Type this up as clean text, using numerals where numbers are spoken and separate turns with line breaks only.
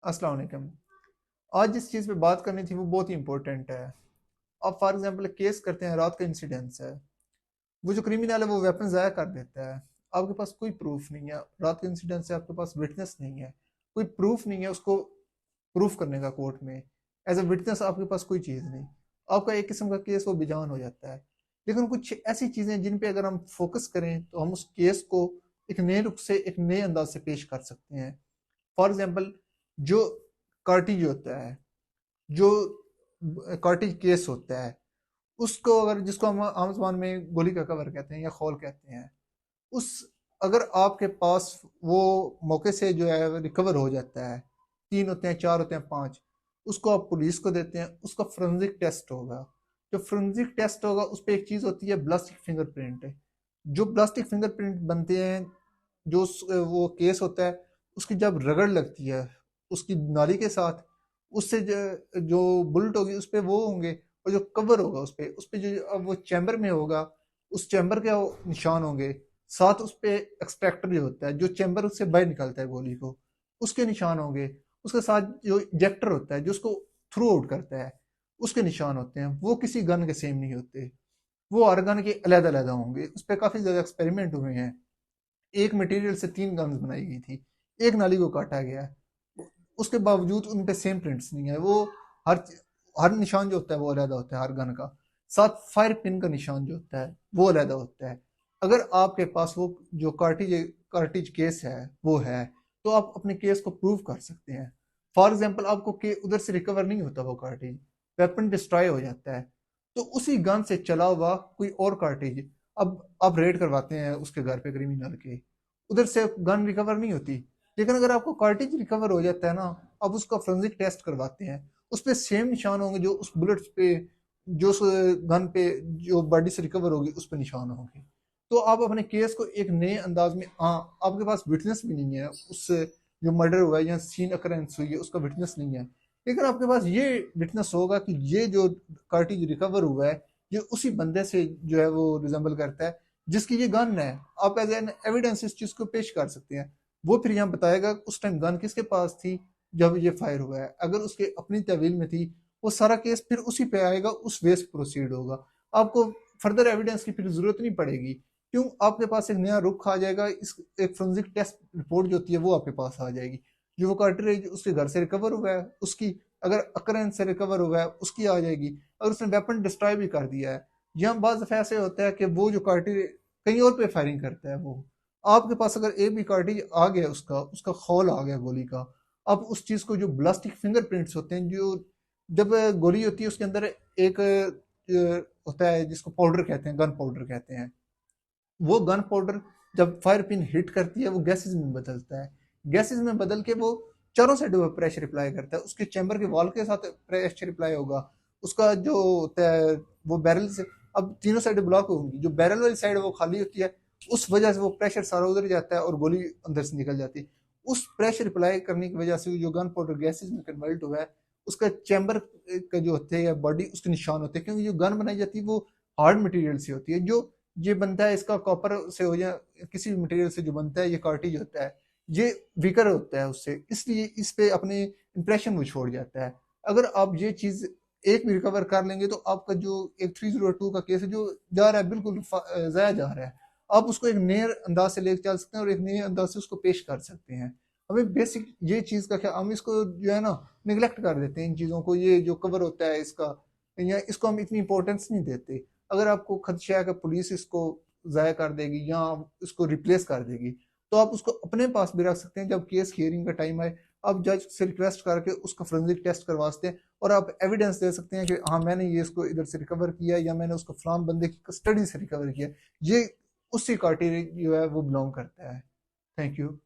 अस्सलाम वालेकुम। आज जिस चीज़ पे बात करनी थी वो बहुत ही इंपॉर्टेंट है। अब फॉर एग्जांपल केस करते हैं, रात का इंसिडेंस है। वो जो क्रिमिनल है वो वेपन ज़ाया कर देता है। आपके पास कोई प्रूफ नहीं है, रात के इंसिडेंट से आपके पास विटनेस नहीं है, कोई प्रूफ नहीं है उसको प्रूफ करने का कोर्ट में। एज अ विटनेस आपके पास कोई चीज़ नहीं, आपका एक किस्म का केस वो बेजान हो जाता है। लेकिन कुछ ऐसी चीज़ें जिन पे अगर हम फोकस करें तो हम उस केस को एक नए रुख से, एक नए अंदाज से पेश कर सकते हैं। फॉर एग्जाम्पल, जो कार्टिज होता है, जो कार्टिज केस होता है, उसको अगर, जिसको हम आम ज़बान में गोली का कवर कहते हैं या खौल कहते हैं, उस अगर आपके पास वो मौके से जो है रिकवर हो जाता है, 3 होते हैं, 4 होते हैं, 5, उसको आप पुलिस को देते हैं, उसका फोरेंसिक टेस्ट होगा। जो फोरेंसिक टेस्ट होगा उस पे एक चीज़ होती है, ब्लास्टिक फिंगरप्रिंट। जो ब्लास्टिक फिंगरप्रिंट बनते हैं, जो वो केस होता है, उसकी जब रगड़ लगती है उसकी नाली के साथ, उससे जो बुलेट होगी उस पे वो होंगे, और जो कवर होगा उस पे जो अब वो चैम्बर में होगा, उस चैम्बर के वो निशान होंगे। साथ उस पे एक्सट्रैक्टर जो होता है, जो चैम्बर उससे बाहर निकालता है गोली को, उसके निशान होंगे। उसके साथ जो इजेक्टर होता है जो उसको थ्रू आउट करता है, उसके निशान होते हैं। वो किसी गन के सेम नहीं होते, वो हर गन के अलग अलग होंगे। उस पर काफ़ी ज़्यादा एक्सपेरिमेंट हुए हैं। एक मटेरियल से 3 गन्स बनाई गई थी, एक नाली को काटा गया है, उसके बावजूद उन पे सेम प्रिंट्स नहीं है। वो हर हर निशान जो होता है वो अलग होता है हर गन का। साथ फायर पिन का निशान जो होता है वो अलग होता है। अगर आपके पास वो जो कार्टिज केस है वो है, तो आप अपने केस को प्रूव कर सकते हैं। फॉर एग्जाम्पल, आपको के उधर से रिकवर नहीं होता वो कार्टिज, वेपन डिस्ट्रॉय हो जाता है, तो उसी गन से चला हुआ कोई और कार्टिज, अब आप रेड करवाते हैं उसके घर पे क्रिमिनल के, उधर से गन रिकवर नहीं होती। लेकिन अगर आपको कार्टिज रिकवर हो जाता है ना, आप उसका फोरेंसिक टेस्ट करवाते हैं, उस पे सेम निशान होंगे जो उस बुलेट पे, जो उस गन पे, जो बॉडी से रिकवर होगी उस पे निशान होंगे। तो आप अपने केस को एक नए अंदाज में, हाँ, आपके पास विटनेस भी नहीं है उस जो मर्डर हुआ है या सीन अकरेंस हुई है उसका विटनेस नहीं है, लेकिन आपके पास ये विटनेस होगा कि ये जो कार्टिज रिकवर हुआ है, ये उसी बंदे से जो है वो रिजेंबल करता है जिसकी ये गन है। आप एज एन एविडेंस इस चीज को पेश कर सकते हैं। वो फिर यहाँ बताएगा उस टाइम गन किसके पास थी जब ये फायर हुआ है। अगर उसके अपनी तहवील में थी, वो सारा केस फिर उसी पे आएगा, उस वे से प्रोसीड होगा। आपको फर्दर एविडेंस की फिर जरूरत नहीं पड़ेगी। क्यों? आपके पास एक नया रुख आ जाएगा। इस एक फोरेंसिक टेस्ट रिपोर्ट जो होती है वो आपके पास आ जाएगी। जो वो कार्टरेज उसके घर से रिकवर हुआ है उसकी, अगर अकरेंस से रिकवर हुआ है उसकी आ जाएगी। अगर उसने वेपन डिस्ट्रॉय भी कर दिया है, यहाँ बाज दफा ऐसे होता है कि वो जो कार्टिज कहीं और पे फायरिंग करता है, वो आपके पास अगर एक भी कार्टिज आ गया, उसका उसका खौल आ गया गोली का, अब उस चीज को, जो ब्लास्टिक फिंगरप्रिंट्स होते हैं, जो जब गोली होती है उसके अंदर एक होता है जिसको पाउडर कहते हैं, गन पाउडर कहते हैं। वो गन पाउडर जब फायर पिन हिट करती है वो गैसेस में बदलता है। गैसेस में बदल के वो चारों साइड वो प्रेशर अप्लाई करता है। उसके चैम्बर के वॉल के साथ प्रेशर अप्लाई होगा। उसका जो होता है वो बैरल से, अब तीनों साइड ब्लॉक होंगी, जो बैरल वाली साइड वो खाली होती है, उस वजह से वो प्रेशर सारा उधर जाता है और गोली अंदर से निकल जाती है। उस प्रेशर अप्लाई करने की वजह से जो गन पाउडर गैसेस में कन्वर्ट हुआ है, उसका चैम्बर का जो होते हैं बॉडी, उसके निशान होते हैं। क्योंकि जो गन बनाई जाती है वो हार्ड मटेरियल से होती है। जो ये बनता है इसका कॉपर से हो या किसी भी मटेरियल से जो बनता है, ये कार्टिज होता है, ये वीकर होता है उससे, इसलिए इस पे अपने इंप्रेशन वो छोड़ जाता है। अगर आप ये चीज एक भी रिकवर कर लेंगे तो आपका जो एक 302 का केस है जो जा रहा है बिल्कुल जया जा रहा है, आप उसको एक नए अंदाज से लेकर चल सकते हैं और एक नए अंदाज से उसको पेश कर सकते हैं। हमें बेसिक ये चीज का क्या, हम इसको जो है ना निगलेक्ट कर देते हैं इन चीजों को। ये जो कवर होता है इसका, या इसको हम इतनी इंपॉर्टेंस नहीं देते। अगर आपको खदशा है कि पुलिस इसको ज़ाया कर देगी या इसको रिप्लेस कर देगी, तो आप उसको अपने पास भी रख सकते हैं। जब केस हियरिंग का टाइम आए, आप जज से रिक्वेस्ट करके उसका फोरेंसिक टेस्ट करवा सकते हैं और आप एविडेंस दे सकते हैं कि हाँ, मैंने ये इसको इधर से रिकवर किया या मैंने उसको फलाम बंदे की कस्टडी से रिकवर किया। ये उसी कैटेगरी जो है वो बिलोंग करता है। Thank you.